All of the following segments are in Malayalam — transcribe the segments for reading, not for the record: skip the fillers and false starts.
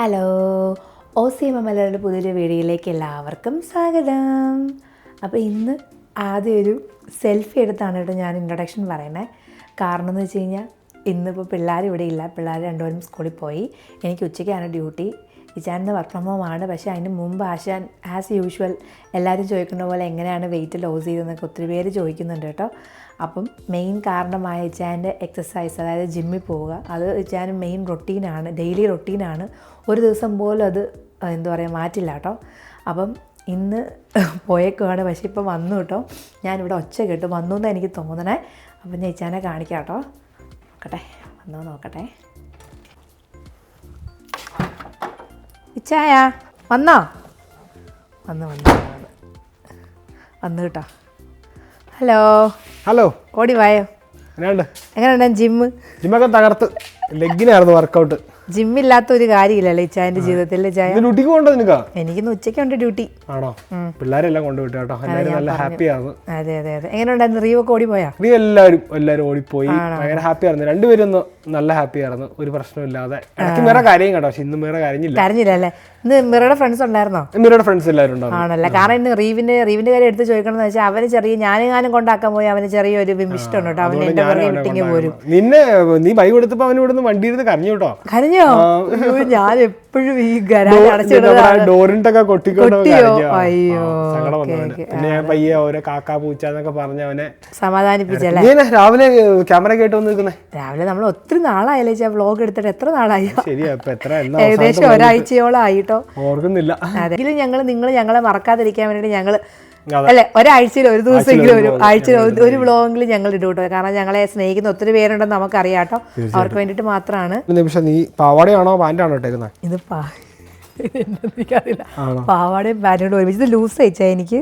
ഹലോ OCMMLയുടെ പുതിയൊരു വീഡിയോയിലേക്ക് എല്ലാവർക്കും സ്വാഗതം. അപ്പോൾ ഇന്ന് ആദ്യം ഒരു സെൽഫി എടുത്താണ് കേട്ടോ ഞാൻ ഇൻട്രൊഡക്ഷൻ പറയുന്നത്. കാരണം എന്ന് വെച്ച് കഴിഞ്ഞാൽ ഇന്നിപ്പോൾ പിള്ളേർ ഇവിടെ ഇല്ല, പിള്ളേർ രണ്ടുപേരും സ്കൂളിൽ പോയി. എനിക്ക് ഉച്ചയ്ക്കാണ് ഡ്യൂട്ടി. ഇച്ചാൻ്റെ വർക്ക് ഫ്രം ഹോം ആണ്. പക്ഷേ അതിന് മുമ്പ് ആശാൻ ആസ് യൂഷ്വൽ എല്ലാവരും ചോദിക്കുന്ന പോലെ എങ്ങനെയാണ് വെയിറ്റ് ലോസ് ചെയ്തതെന്നൊക്കെ ഒത്തിരി പേര് ചോദിക്കുന്നുണ്ട് കേട്ടോ. അപ്പം മെയിൻ കാരണമായ ഇച്ചാൻ്റെ എക്സസൈസ്, അതായത് ജിമ്മിൽ പോവുക, അത് ഇച്ചാൻ്റെ മെയിൻ റൊട്ടീനാണ്, ഡെയിലി റൊട്ടീനാണ്. ഒരു ദിവസം പോലും അത് എന്താ പറയുക മാറ്റില്ല കേട്ടോ. അപ്പം ഇന്ന് പോയേക്കുവാണ്, പക്ഷേ ഇപ്പം വന്നു കേട്ടോ. ഞാനിവിടെ ഒച്ച കേട്ടു വന്നു എന്നാണ് എനിക്ക് തോന്നണേ. അപ്പം ഞാൻ ഇച്ചാനെ കാണിക്കാം കേട്ടോ. നോക്കട്ടെ, വന്നോ നോക്കട്ടെ. ഇച്ചായ വന്നോ? വന്നു കേട്ടോ. ഹലോ ഓടി വായോ. എങ്ങനെയുണ്ട് ജിമ്മൊക്കെ തകർത്ത്. ലെഗിനായിരുന്നു വർക്കൗട്ട്. ജിമ്മില്ലാത്ത ഒരു കാര്യമില്ലല്ലേ ഇച്ചായന്റെ ജീവിതത്തിൽ. ഡ്യൂട്ടിക്ക് പോകണ്ടോ നിനക്ക്? എനിക്കിന്ന് ഉച്ചയ്ക്കുണ്ട് ഡ്യൂട്ടി. ആണോ? പിള്ളേരെല്ലാം കൊണ്ടുപോയിട്ട് കേട്ടോ. എല്ലാവരും നല്ല ഹാപ്പി ആയിരുന്നു. അതെ. എങ്ങനെയുണ്ടായിരുന്നു? റീവ് ഒക്കെ ഓടിപ്പോയാ? എല്ലാവരും ഓടിപ്പോയി. ഭയങ്കര ഹാപ്പി ആയിരുന്നു. രണ്ടുപേരും ഒന്ന് നല്ല ഹാപ്പി ആയിരുന്നു, ഒരു പ്രശ്നമില്ലാതെ. ഇടയ്ക്ക് വേറെ കാര്യം കേട്ടോ, പക്ഷെ ഇന്നും വേറെ കരഞ്ഞില്ലല്ലേ? ഇന്ന് മിറയുടെ ഫ്രണ്ട്സ് ഉണ്ടായിരുന്നോ? മിറയുടെ ഫ്രണ്ട്സ് എല്ലാവരും ഉണ്ടായിരുന്നു. ആണല്ലേ? കാരണം ഇന്ന് റീവിന്റെ കാര്യം എടുത്ത് ചോദിക്കണമെന്ന് വെച്ചാൽ അവന് ചെറിയ ഞാനും കൊണ്ടാക്കാൻ പോയി. അവന് ചെറിയൊരു വിമിഷ്ടം കേട്ടോ. അവന് എന്റെ പുറകെ വിട്ടിങ്ങി പോരും. നീ ബൈ കൊടുത്തപ്പോ അവന് ഇവിടുന്ന് വണ്ടി ഇരുന്ന് കരഞ്ഞു കേട്ടോ. കരഞ്ഞോ? ഞാൻ എപ്പോഴും ഈ ഡോറിന്റൊക്കെ കൊട്ടിക്കൊണ്ടോ. അയ്യോ, പിന്നെ ഞാൻ പയ്യെ ഓരോ കാക്കാ പൂച്ച എന്നൊക്കെ പറഞ്ഞ അവനെ സമാധാനിപ്പിച്ചല്ലേ. രാവിലെ ക്യാമറ കേട്ട് വന്നിരിക്കുന്നേ. രാവിലെ നമ്മൾ ഒത്തിരി നാളായില്ലേ വ്ലോഗ് എടുത്തിട്ട്? എത്ര നാളായി? ശരിയാ, ഏകദേശം ഒരാഴ്ചയോളം ആയിട്ടോ. ഓർക്കുന്നില്ല. അതെങ്കിലും നിങ്ങൾ ഞങ്ങളെ മറക്കാതിരിക്കാൻ വേണ്ടിട്ട് ഞങ്ങള് ഒരാഴ്ചയിൽ ഒരു ദിവസമെങ്കിലും ആഴ്ചയിൽ ഒരു വ്ലോഗെങ്കിലും ഞങ്ങൾ ഇടും കേട്ടോ. കാരണം ഞങ്ങളെ സ്നേഹിക്കുന്ന ഒത്തിരി പേരുണ്ടെന്ന് നമുക്കറിയാം കേട്ടോ. അവർക്ക് വേണ്ടിട്ട് മാത്രമാണ്. നീ പാവാടയാണോ പാന്റാണോ ഇട്ടേക്കുന്നത്? ഇത് എനിക്കറിയില്ല. പാവാടയും പാന്റോട് ഒരുമിച്ച്. ഇത് ലൂസ് അയച്ചാ എനിക്ക്.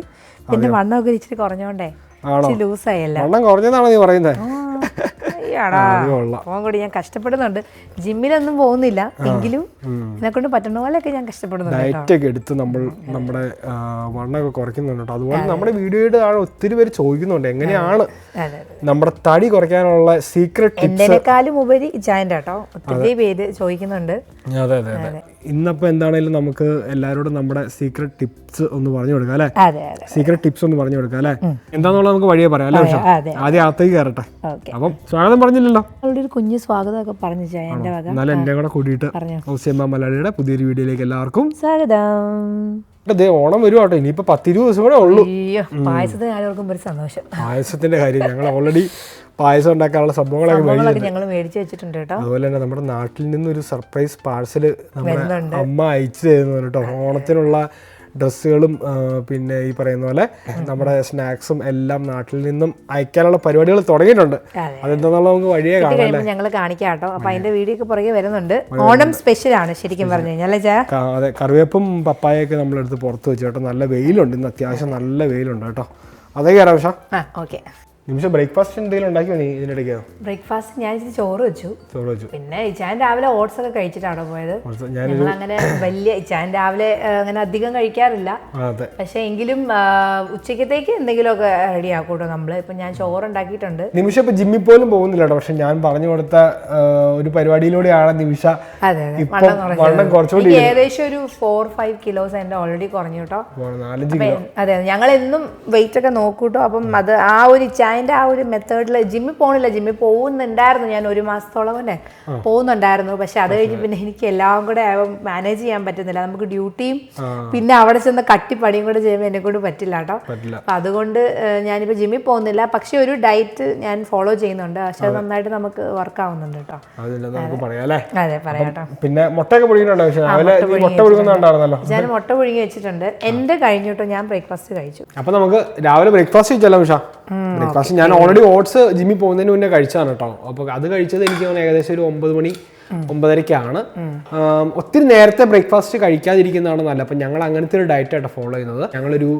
പിന്നെ വണ്ണമൊക്കെ ഇച്ചിരി കുറഞ്ഞോണ്ടേ ലൂസായല്ല. കുറഞ്ഞതാണോ നീ പറയുന്നത്? കൂടി ഞാൻ കഷ്ടപ്പെടുന്നുണ്ട്. ജിമ്മിലൊന്നും പോകുന്നില്ല, എങ്കിലും എന്നെ കൊണ്ട് പറ്റുന്ന പോലെയൊക്കെ ഞാൻ കഷ്ടപ്പെടുന്നുണ്ട്. ഡയറ്റ് ഒക്കെ എടുത്ത് നമ്മൾ നമ്മുടെ വണ്ണൊക്കെ കുറയ്ക്കുന്നുണ്ട്. അതുപോലെ നമ്മുടെ വീഡിയോയുടെ ഒത്തിരി പേര് ചോദിക്കുന്നുണ്ട് എങ്ങനെയാണ് നമ്മുടെ തടി കുറയ്ക്കാനുള്ള സീക്രട്ട് ടിപ്സ്. എന്റെക്കാളും ഉപരി ചായന്റെ കേട്ടോ ഒത്തിരി പേര് ചോദിക്കുന്നുണ്ട്. അതെ. ഇന്നപ്പോ എന്താണേലും നമുക്ക് എല്ലാവരോടും നമ്മുടെ സീക്രട്ട് ടിപ്സ് ഒന്ന് പറഞ്ഞു കൊടുക്കാം അല്ലെ? സീക്രട്ട് ടിപ്സ് ഒന്ന് പറഞ്ഞു കൊടുക്കാം അല്ലെ? എന്താന്നുള്ളത് നമുക്ക് വഴിയെ പറയാം അല്ലെ? ആദ്യം അകത്തേക്ക് കയറട്ടെ. അപ്പം സ്വാഗതം പറഞ്ഞില്ലല്ലോ. ഒരു കുഞ്ഞു സ്വാഗതം ഒക്കെ പറഞ്ഞു എന്റെ വക. എന്നാലും എന്റെ കൂടെ കൂടിയിട്ട് OCMMLയുടെ പുതിയൊരു വീഡിയോയിലേക്ക് എല്ലാവർക്കും സ്വാഗതം. ഓണം വരും കേട്ടോ. ഇനിയിപ്പോ 10-20 ദിവസം കൂടെ ഉള്ളൂ. പായസത്തിന് ആരോർക്കും ഒരു സന്തോഷം. പായസത്തിന്റെ കാര്യം ഞങ്ങൾ ഓൾറെഡി പായസം ഉണ്ടാക്കാനുള്ള സംഭവങ്ങളൊക്കെ ഞങ്ങൾ മേടിച്ചു വെച്ചിട്ടുണ്ട് കേട്ടോ. അതുപോലെ തന്നെ നമ്മുടെ നാട്ടിൽ നിന്നൊരു സർപ്രൈസ് പാഴ്സല് നമ്മുടെ അമ്മ അയച്ചു തരുന്നു കേട്ടോ. ഓണത്തിനുള്ള ഡ്രസ്സുകളും പിന്നെ ഈ പറയുന്ന പോലെ നമ്മുടെ സ്നാക്സും എല്ലാം നാട്ടിൽ നിന്നും അയക്കാനുള്ള പരിപാടികൾ തുടങ്ങിയിട്ടുണ്ട്. അതെന്താണെന്നുള്ള നമുക്ക് വഴിയെ കാണാം, ഞങ്ങൾ കാണിക്കാം കേട്ടോ. അപ്പൊ അതിന്റെ വീഡിയോ ഒക്കെ പുറകെ വരുന്നുണ്ട്. ഓണം സ്പെഷ്യൽ ആണ് ശരിക്കും പറഞ്ഞു കഴിഞ്ഞാൽ. അതെ, കറിവേപ്പും പപ്പായൊക്കെ നമ്മളെടുത്ത് പുറത്ത് വെച്ചു കേട്ടോ. നല്ല വെയിലുണ്ട് ഇന്ന്, അത്യാവശ്യം നല്ല വെയിലുണ്ട് കേട്ടോ. അതേ കയറാം. പക്ഷേ ഓക്കെ. നിമിഷം ബ്രേക്ക്ഫാസ്റ്റ് എന്തെങ്കിലും ഉണ്ടാക്കിയോ നീ ഇതിനിടയ്ക്ക്? ബ്രേക്ക്ഫാസ്റ്റ് ഞാൻ ഇച്ചിരി ചോറ് വെച്ചു. പിന്നെ ഞാൻ രാവിലെ ഓട്സ് ഒക്കെ കഴിച്ചിട്ടാണോ പോയത്. ഞങ്ങൾ അങ്ങനെ ഞാൻ രാവിലെ അങ്ങനെ അധികം കഴിക്കാറില്ല. പക്ഷെ എങ്കിലും ഉച്ചക്കത്തേക്ക് എന്തെങ്കിലുമൊക്കെ റെഡി ആക്കൂട്ടോ നമ്മള്. ഇപ്പൊ ഞാൻ ചോറ് ഉണ്ടാക്കിയിട്ടുണ്ട്. നിമിഷം ഇപ്പൊ ജിമ്മിൽ പോലും പോകുന്നില്ല കേട്ടോ. പക്ഷെ ഞാൻ പറഞ്ഞു കൊടുത്ത ഒരു പരിപാടിയിലൂടെയാണ് നിമിഷ വണ്ണം കുറച്ചുകൂടി ഏകദേശം ഒരു 4-5 കിലോസ് എന്റെ ഓൾറെഡി കുറഞ്ഞു കേട്ടോ. അതെ, ഞങ്ങൾ എന്നും വെയിറ്റ് ഒക്കെ നോക്കൂട്ടോ. അപ്പം അത് ആ ഒരു ആ ഒരു മെത്തേഡിൽ ജിമ്മിൽ പോകണില്ല. ജിമ്മിൽ പോകുന്നുണ്ടായിരുന്നു ഞാൻ 1 മാസത്തോളം തന്നെ പോകുന്നുണ്ടായിരുന്നു. പക്ഷെ അത് കഴിഞ്ഞ് പിന്നെ എനിക്ക് എല്ലാം കൂടെ മാനേജ് ചെയ്യാൻ പറ്റുന്നില്ല. നമുക്ക് ഡ്യൂട്ടിയും പിന്നെ അവിടെ ചെന്ന് കട്ടിപ്പണിയും കൂടെ ചെയ്യുമ്പോൾ എന്നെ കൊണ്ട് പറ്റില്ല കേട്ടോ. അതുകൊണ്ട് ഞാനിപ്പോൾ ജിമ്മിൽ പോകുന്നില്ല. പക്ഷെ ഒരു ഡയറ്റ് ഞാൻ ഫോളോ ചെയ്യുന്നുണ്ട്. പക്ഷെ അത് നന്നായിട്ട് നമുക്ക് വർക്ക് ആവുന്നുണ്ട് കേട്ടോ. അതെ, പറയാം കേട്ടോ. പിന്നെ മുട്ടയൊക്കെ ഞാൻ മുട്ട പുഴുങ്ങി വെച്ചിട്ടുണ്ട്. എന്റെ കഴിഞ്ഞിട്ടോ ഞാൻ ബ്രേക്ക്ഫാസ്റ്റ് കഴിച്ചു. അപ്പൊ നമുക്ക് രാവിലെ ബ്രേക്ക്ഫാസ്റ്റ് കഴിച്ചാലോ? ബ്രേക്ക്ഫാസ്റ്റ് ഞാൻ ഓൾറെഡി ഓട്സ് ജിമ്മിൽ പോകുന്നതിന് മുന്നേ കഴിച്ചതാണ് കേട്ടോ. അപ്പോൾ അത് കഴിച്ചത് എനിക്ക് ഏകദേശം ഒരു 9 മണി 9:30 ഒത്തിരി നേരത്തെ ബ്രേക്ക്ഫാസ്റ്റ് കഴിക്കാതിരിക്കുന്നതാണ് നല്ലത്. അപ്പം ഞങ്ങൾ അങ്ങനത്തെ ഒരു ഡയറ്റായിട്ട് ഫോളോ ചെയ്യുന്നത്. ഞങ്ങളൊരു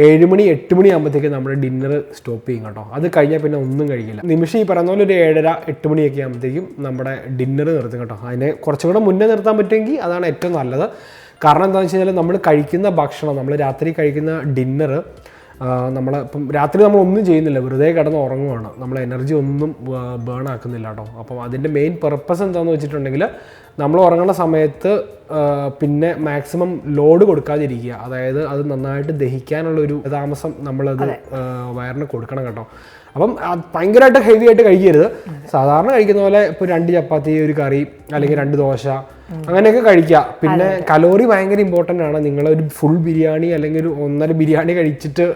7 മണി 8 മണി ആകുമ്പോഴത്തേക്ക് നമ്മുടെ ഡിന്നർ സ്റ്റോപ്പ് ചെയ്യും കേട്ടോ. അത് കഴിഞ്ഞാൽ പിന്നെ ഒന്നും കഴിക്കില്ല. നിമിഷം ഈ പറയുന്ന പോലെ ഒരു 7:30-8 മണിയൊക്കെ ആകുമ്പോഴത്തേക്കും നമ്മുടെ ഡിന്നർ നിർത്തും കേട്ടോ. അതിനെ കുറച്ചും കൂടെ മുന്നേ നിർത്താൻ പറ്റുമെങ്കിൽ അതാണ് ഏറ്റവും നല്ലത്. കാരണം എന്താണെന്ന് വെച്ച് കഴിഞ്ഞാൽ നമ്മൾ കഴിക്കുന്ന ഭക്ഷണം, നമ്മൾ രാത്രി കഴിക്കുന്ന ഡിന്നർ ഇപ്പം രാത്രി നമ്മൾ ഒന്നും ചെയ്യുന്നില്ല, വെറുതെ കിടന്ന് ഉറങ്ങുവാണ്, നമ്മൾ എനർജി ഒന്നും ബേൺ ആക്കുന്നില്ല കേട്ടോ. അപ്പം അതിൻ്റെ മെയിൻ പർപ്പസ് എന്താണെന്ന് വെച്ചിട്ടുണ്ടെങ്കിൽ നമ്മൾ ഉറങ്ങുന്ന സമയത്ത് പിന്നെ മാക്സിമം ലോഡ് കൊടുക്കാതിരിക്കുക. അതായത് അത് നന്നായിട്ട് ദഹിക്കാനുള്ളൊരു താമസം നമ്മളത് വയറിന് കൊടുക്കണം കേട്ടോ. അപ്പം ഭയങ്കരമായിട്ട് ഹെവി ആയിട്ട് കഴിക്കരുത്. സാധാരണ കഴിക്കുന്ന പോലെ ഇപ്പോൾ 2 ചപ്പാത്തി, ഒരു കറി, അല്ലെങ്കിൽ 2 ദോശ അങ്ങനെയൊക്കെ കഴിക്കുക. പിന്നെ കലോറി ഭയങ്കര ഇമ്പോർട്ടൻ്റ് ആണ്. നിങ്ങളൊരു ഫുൾ ബിരിയാണി അല്ലെങ്കിൽ ഒരു 1.5 ബിരിയാണി കഴിച്ചിട്ട്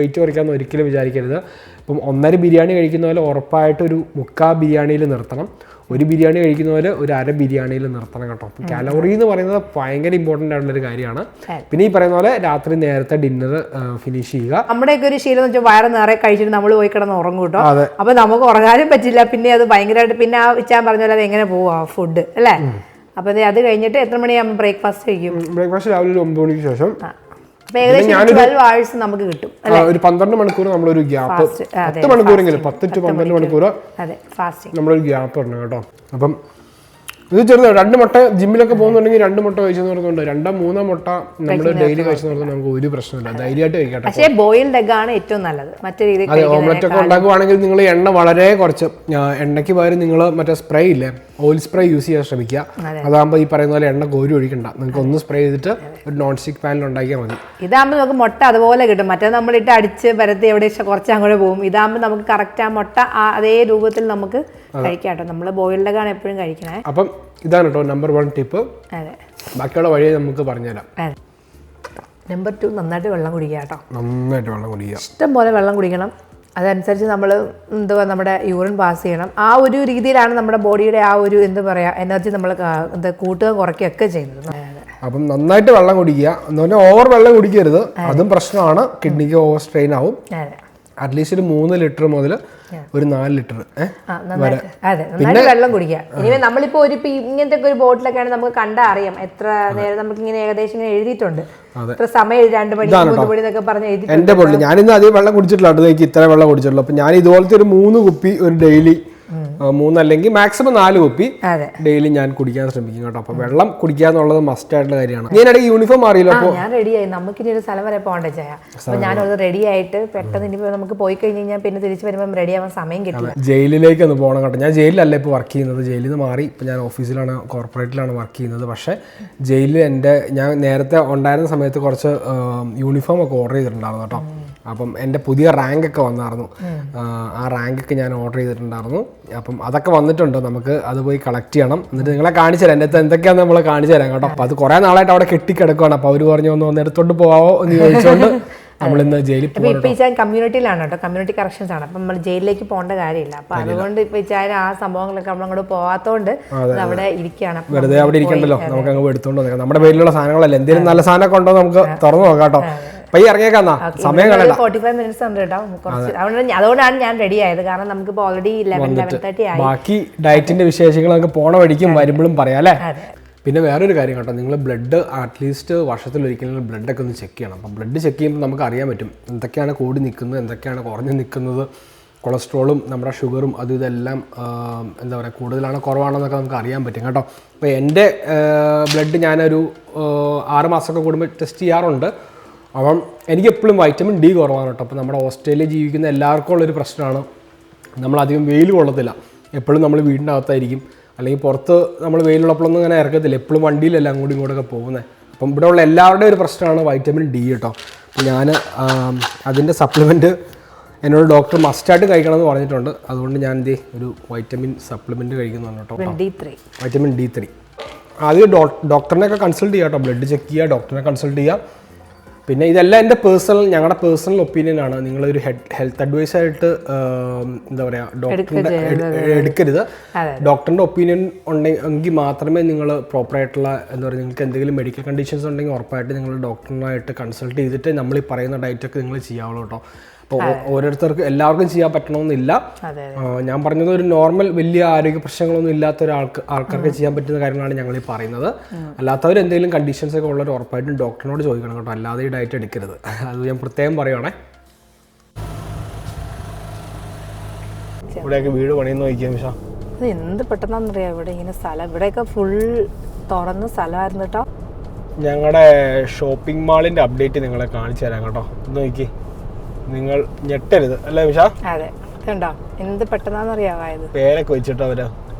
വെയിറ്റ് കുറയ്ക്കാമെന്ന് ഒരിക്കലും വിചാരിക്കരുത്. ഇപ്പം 1.5 ബിരിയാണി കഴിക്കുന്ന പോലെ ഉറപ്പായിട്ടൊരു 3/4 ബിരിയാണിയിൽ നിർത്തണം. 1 ബിരിയാണി കഴിക്കുന്ന പോലെ ഒരു 1/2 ബിരിയാണിയിൽ നിർത്തണം കേട്ടോ. കാലോറി എന്ന് പറയുന്നത് ഭയങ്കര ഇമ്പോർട്ടൻ്റ് ആയിട്ടുള്ളൊരു കാര്യമാണ്. പിന്നെ ഈ പറയുന്ന പോലെ രാത്രി നേരത്തെ ഡിന്നർ ഫിനിഷ് ചെയ്യുക. നമ്മുടെയൊക്കെ ഒരു ശീലം എന്ന് വെച്ചാൽ വയറ് നിറയെ കഴിച്ചിട്ട് നമ്മൾ പോയി കിടന്ന് ഉറങ്ങും കേട്ടോ. അപ്പൊ നമുക്ക് ഉറങ്ങാനും പറ്റില്ല. പിന്നെ അത് ഭയങ്കരമായിട്ട് പിന്നെ ആ ഇച്ചാൻ പറഞ്ഞ പോലെ അത് എങ്ങനെ പോവാ ഫുഡ് അല്ലേ? അപ്പൊ അത് കഴിഞ്ഞിട്ട് എത്ര മണിയാകുമ്പോൾ ബ്രേക്ക്ഫാസ്റ്റ് കഴിക്കും? ബ്രേക്ക്ഫാസ്റ്റ് രാവിലെ 9 മണിക്ക് ശേഷം ഏകദേശം 12 hours നമുക്ക് കിട്ടും. ഒരു 12 മണിക്കൂർ നമ്മളൊരു ഗ്യാപ്പ്, 10 മണിക്കൂറെങ്കിലും 10 to 12 മണിക്കൂർ നമ്മളൊരു ഗ്യാപ്പ് ഇടണം കേട്ടോ. അപ്പം ഇത് ചെറുതാണ്. 2 മുട്ട ജിമ്മിലൊക്കെ പോകുന്നുണ്ടെങ്കിൽ 2 മുട്ട കഴിച്ചെന്ന് പറഞ്ഞുകൊണ്ട് 2-3 മുട്ട നമ്മൾ ഡെയിലി കഴിച്ചെന്ന് പറഞ്ഞാൽ നമുക്ക് ഒരു പ്രശ്നമില്ല. ധൈര്യമായിട്ട് കഴിക്കട്ടെ. പക്ഷേ ബോയിൽഡ് എഗ് ആണ് ഏറ്റവും നല്ലത്. മറ്റേ രീതിയിൽ അതെ, ഓംലെറ്റ് ഒക്കെ ഉണ്ടാക്കുവാണെങ്കിൽ നിങ്ങൾ എണ്ണ വളരെ കുറച്ച്, എണ്ണയ്ക്ക് പകരം നിങ്ങൾ മറ്റേ സ്പ്രേ ഇല്ലേ, ഓയിൽ സ്പ്രേ യൂസ് ചെയ്യാൻ ശ്രമിക്കുക. അതാകുമ്പോൾ ഈ പറയുന്ന പോലെ എണ്ണ കോരി ഒഴിക്കണ്ട. നിങ്ങൾക്ക് ഒന്ന് സ്പ്രേ ചെയ്തിട്ട് ഒരു നോൺ സ്റ്റിക് പാനിൽ ഉണ്ടാക്കിയാൽ മതി. ഇതാകുമ്പോൾ നമുക്ക് മുട്ട അതുപോലെ കിട്ടും. മറ്റേ നമ്മളിട്ട് അടിച്ച് പരത്തി എവിടെ കുറച്ച് അങ്ങോട്ട് പോകും. ഇതാകുമ്പോൾ നമുക്ക് കറക്റ്റ് ആ മുട്ട അതേ രൂപത്തിൽ നമുക്ക് കഴിക്കാം കേട്ടോ. നമ്മൾ ബോയിൽഡ് എഗ് ആണ് എപ്പോഴും കഴിക്കണേ. അപ്പം ഇതാണ് കേട്ടോ നമ്പർ 1 ടിപ്പ്. ബാക്കിയുള്ള വഴി നമുക്ക് പറഞ്ഞുതരാം. നമ്പർ 2 നന്നായിട്ട് വെള്ളം കുടിക്കുക കേട്ടോ. നന്നായിട്ട് വെള്ളം കുടിക്കുക, ഇഷ്ടം പോലെ വെള്ളം കുടിക്കണം. അതനുസരിച്ച് നമ്മൾ നമ്മുടെ യൂറിൻ പാസ് ചെയ്യണം. ആ ഒരു രീതിയിലാണ് നമ്മുടെ ബോഡിയുടെ ആ ഒരു എനർജി നമ്മൾ കൂട്ടുക കുറയ്ക്കുകയൊക്കെ ചെയ്യുന്നത്. അപ്പം നന്നായിട്ട് വെള്ളം കുടിക്കുക എന്ന് പറഞ്ഞാൽ ഓവർ വെള്ളം കുടിക്കരുത്. അതും പ്രശ്നമാണ്, കിഡ്നിക്ക് ഓവർ സ്ട്രെയിൻ ആവും. അറ്റ്ലീസ്റ്റ് ഒരു 3 ലിറ്റർ മുതൽ ഒരു 4 ലിറ്റർ പിന്നെ വെള്ളം കുടിക്കുക. ഇനി നമ്മളിപ്പോ ഇങ്ങനത്തെ ഒരു ബോട്ടിലൊക്കെയാണ് നമുക്ക് കണ്ടാ അറിയാം എത്ര നേരം നമുക്ക് ഇങ്ങനെ ഏകദേശം ഇങ്ങനെ എഴുതിയിട്ടുണ്ട്. ഇത്ര സമയം 2 മണി 3 മണി എന്നൊക്കെ പറഞ്ഞ് എഴുതി. എന്റെ ബോട്ടിൽ ഞാനിന്ന് അധികം വെള്ളം കുടിച്ചിട്ടില്ല. അടുത്തേക്ക് ഇത്ര വെള്ളം കുടിച്ചിട്ടുള്ളൂ. അപ്പൊ ഞാൻ ഇതുപോലത്തെ ഒരു 3 കുപ്പി ഒരു ഡെയിലി 3 അല്ലെങ്കിൽ മാക്സിമം 4 കുപ്പി ഡെയിലി ഞാൻ കുടിക്കാൻ ശ്രമിക്കും കേട്ടോ. അപ്പൊ വെള്ളം കുടിക്കുക എന്നുള്ളത് മസ്റ്റ് ആയിട്ടുള്ള കാര്യമാണ്. ഞാനിടയ്ക്ക് യൂണിഫോം മാറിയില്ല. അപ്പോൾ ഞാൻ റെഡിയായി. നമുക്ക് ഇനി ഒരു സ്ഥലം വരെ പോകണ്ടേ ചെയ്യാ. അപ്പൊ ഞാനത് റെഡി ആയിട്ട് പെട്ടെന്ന് ഇനിയിപ്പോ നമുക്ക് പോയി കഴിഞ്ഞ് കഴിഞ്ഞാൽ പിന്നെ തിരിച്ചു വരുമ്പോൾ റെഡി ആവാൻ സമയം കിട്ടില്ല. ജയിലിലേക്ക് ഒന്ന് പോകണം കേട്ടോ. ഞാൻ ജയിലിലല്ല ഇപ്പോൾ വർക്ക് ചെയ്യുന്നത്. ജയിലിൽ നിന്ന് മാറി ഇപ്പം ഞാൻ ഓഫീസിലാണ്, കോർപ്പറേറ്റിലാണ് വർക്ക് ചെയ്യുന്നത്. പക്ഷേ ജയിലിൽ ഞാൻ നേരത്തെ ഉണ്ടായിരുന്ന സമയത്ത് കുറച്ച് യൂണിഫോം ഒക്കെ ഓർഡർ ചെയ്തിട്ടുണ്ടായിരുന്നു കേട്ടോ. അപ്പം എൻ്റെ പുതിയ റാങ്കൊക്കെ വന്നായിരുന്നു. ആ റാങ്കൊക്കെ ഞാൻ ഓർഡർ ചെയ്തിട്ടുണ്ടായിരുന്നു. അപ്പം അതൊക്കെ വന്നിട്ടുണ്ട്. നമുക്ക് അത് പോയി കളക്ട് ചെയ്യണം. എന്നിട്ട് നിങ്ങളെ കാണിച്ചു തരാം. എൻ്റെ അടുത്ത് എന്തൊക്കെയാണെന്ന് നമ്മളെ കാണിച്ചു തരാം കേട്ടോ. അപ്പോൾ അത് കുറേ നാളായിട്ട് അവിടെ കെട്ടിക്കിടക്കുകയാണ്. അപ്പോൾ അവർ പറഞ്ഞു ഒന്ന് എടുത്തോണ്ട് പോവാമോ എന്ന് ചോദിച്ചുകൊണ്ട് നമ്മളിന്ന് ജയിലിൽ പോകും. ഇപ്പൊ ഈ കമ്മ്യൂണിറ്റിയിലാണ് കേട്ടോ. കമ്മ്യൂണിറ്റി കറക്ഷൻസ് ആണ്. അപ്പം നമ്മൾ ജയിലിലേക്ക് പോകേണ്ട കാര്യമില്ല. അപ്പൊ അതുകൊണ്ട് ഇപ്പൊ ഈ ആ സംഭവങ്ങളൊക്കെ നമ്മളങ്ങോട്ട് പോവാത്തോണ്ട് അവിടെ ഇരിക്കുകയാണ്. വെറുതെ അവിടെ ഇരിക്കണ്ടല്ലോ, നമുക്ക് അങ്ങ് എടുത്തോണ്ട് വന്നേക്കാം. നമ്മുടെ പേരിലുള്ള സാധനങ്ങളല്ല, എന്തെങ്കിലും നല്ല സാധനമൊക്കെ ഉണ്ടോ നമുക്ക് തുറന്നു നോക്കാം കേട്ടോ. പയ്യെ ഇറങ്ങിയേക്കാ, സമയം കളയണ്ട. 45 minutes ഉണ്ട് കേട്ടോ. അതുകൊണ്ടാണ് ഞാൻ റെഡി ആയത്. കാരണം നമുക്ക് ഓൾറെഡി 11:30 ആയി. ബാക്കി ഡയറ്റിന്റെ വിശേഷങ്ങൾ നമുക്ക് പോണ വഴിക്കും വരുമ്പോഴും പറയാം അല്ലേ. പിന്നെ വേറൊരു കാര്യം കേട്ടോ, നിങ്ങൾ ബ്ലഡ് അറ്റ്ലീസ്റ്റ് വർഷത്തിലൊരിക്കലും ബ്ലഡൊക്കെ ഒന്ന് ചെക്ക് ചെയ്യണം. അപ്പം ബ്ലഡ് ചെക്ക് ചെയ്യുമ്പോൾ നമുക്ക് അറിയാൻ പറ്റും എന്തൊക്കെയാണ് കൂടി നിൽക്കുന്നത്, എന്തൊക്കെയാണ് കുറഞ്ഞു നിൽക്കുന്നത്. കൊളസ്ട്രോളും നമ്മുടെ ഷുഗറും അതും ഇതെല്ലാം എന്താ പറയുക കൂടുതലാണോ കുറവാണോ എന്നൊക്കെ നമുക്ക് അറിയാൻ പറ്റും കേട്ടോ. അപ്പോൾ എൻ്റെ ബ്ലഡ് ഞാനൊരു 6 മാസമൊക്കെ കൂടുമ്പോൾ ടെസ്റ്റ് ചെയ്യാറുണ്ട്. അപ്പം എനിക്ക് എപ്പോഴും വൈറ്റമിൻ ഡി കുറവാണ് കേട്ടോ. അപ്പോൾ നമ്മുടെ ഓസ്ട്രേലിയയിൽ ജീവിക്കുന്ന എല്ലാവർക്കും ഉള്ളൊരു പ്രശ്നമാണ്, നമ്മളധികം വെയിൽ കൊള്ളത്തില്ല. എപ്പോഴും നമ്മൾ വീടിൻ്റെ അകത്തായിരിക്കും, അല്ലെങ്കിൽ പുറത്ത് നമ്മൾ വെയിലുള്ളപ്പോഴൊന്നും ഇങ്ങനെ ഇറക്കത്തില്ല. എപ്പോഴും വണ്ടിയിലല്ല അങ്ങോട്ടും ഇങ്ങോട്ടൊക്കെ പോകുന്നത്. അപ്പം ഇവിടെ ഉള്ള എല്ലാവരുടെയും ഒരു പ്രശ്നമാണ് വൈറ്റമിൻ ഡി കേട്ടോ. അപ്പോൾ ഞാൻ അതിൻ്റെ സപ്ലിമെൻറ്റ് എന്നോട് ഡോക്ടർ മസ്റ്റായിട്ട് കഴിക്കണമെന്ന് പറഞ്ഞിട്ടുണ്ട്. അതുകൊണ്ട് ഞാൻ ഒരു വൈറ്റമിൻ സപ്ലിമെൻറ്റ് കഴിക്കുന്നുണ്ട് കേട്ടോ. വൈറ്റമിൻ D3 ആദ്യം ഡോക്ടറിനെയൊക്കെ കൺസൾട്ട് ചെയ്യുക കേട്ടോ. ബ്ലഡ് ചെക്ക് ചെയ്യുക, ഡോക്ടറിനെ കൺസൾട്ട് ചെയ്യുക. പിന്നെ ഇതെല്ലാം എൻ്റെ ഞങ്ങളുടെ പേഴ്സണൽ ഒപ്പീനിയനാണ്. നിങ്ങളൊരു ഹെൽത്ത് അഡ്വൈസായിട്ട് എന്താ പറയുക ഡോക്ടറിൻ്റെ എടുക്കരുത്. ഡോക്ടറിൻ്റെ ഒപ്പീനിയൻ ഉണ്ടെങ്കിൽ മാത്രമേ നിങ്ങൾ പ്രോപ്പറായിട്ടുള്ള എന്താ പറയുക നിങ്ങൾക്ക് എന്തെങ്കിലും മെഡിക്കൽ കണ്ടീഷൻസ് ഉണ്ടെങ്കിൽ ഉറപ്പായിട്ട് നിങ്ങൾ ഡോക്ടറിനായിട്ട് കൺസൾട്ട് ചെയ്തിട്ട് നമ്മൾ ഈ പറയുന്ന ഡയറ്റൊക്കെ നിങ്ങൾ ചെയ്യാവുള്ളൂ കേട്ടോ. അപ്പോൾ ഓരോരുത്തർക്ക് എല്ലാവർക്കും ചെയ്യാൻ പറ്റണമെന്നില്ല. ഞാൻ പറഞ്ഞത് ഒരു നോർമൽ വലിയ ആരോഗ്യ പ്രശ്നങ്ങളൊന്നും ഇല്ലാത്ത ആൾക്കാർക്ക് ചെയ്യാൻ പറ്റുന്ന കാര്യങ്ങളാണ് ഞങ്ങൾ ഈ പറയുന്നത്. അല്ലാത്തവർ എന്തെങ്കിലും കണ്ടീഷൻസ് ഒക്കെ ഉള്ളവർ ഉറപ്പായിട്ടും ഡോക്ടറിനോട് ചോദിക്കണം കേട്ടോ. അല്ലാതെ ഈ ഡയറ്റ് എടുക്കരുത്. അത് ഞാൻ പ്രത്യേകം പറയുവാണേ. ഇവിടെയൊക്കെ വീട് പണിയെന്ന് നോക്കിയാൽ മിഷ എന്ത് പെട്ടെന്നറിയാം. ഇവിടെ ഇങ്ങനെ സ്ഥലം ഇവിടെയൊക്കെ ഫുൾ തുറന്ന സ്ഥലമായിരുന്നു കേട്ടോ. ഞങ്ങളുടെ ഷോപ്പിംഗ് മാളിന്റെ അപ്ഡേറ്റ് നിങ്ങളെ കാണിച്ചു തരാം കേട്ടോ. നോക്കി, നിങ്ങൾ ഞെട്ടരുത് അല്ലേ മിഷ. അതെ, കണ്ടോ എന്ത് പെട്ടെന്നറിയാവായത്. പേരൊക്കെ വെച്ചിട്ട് അവര്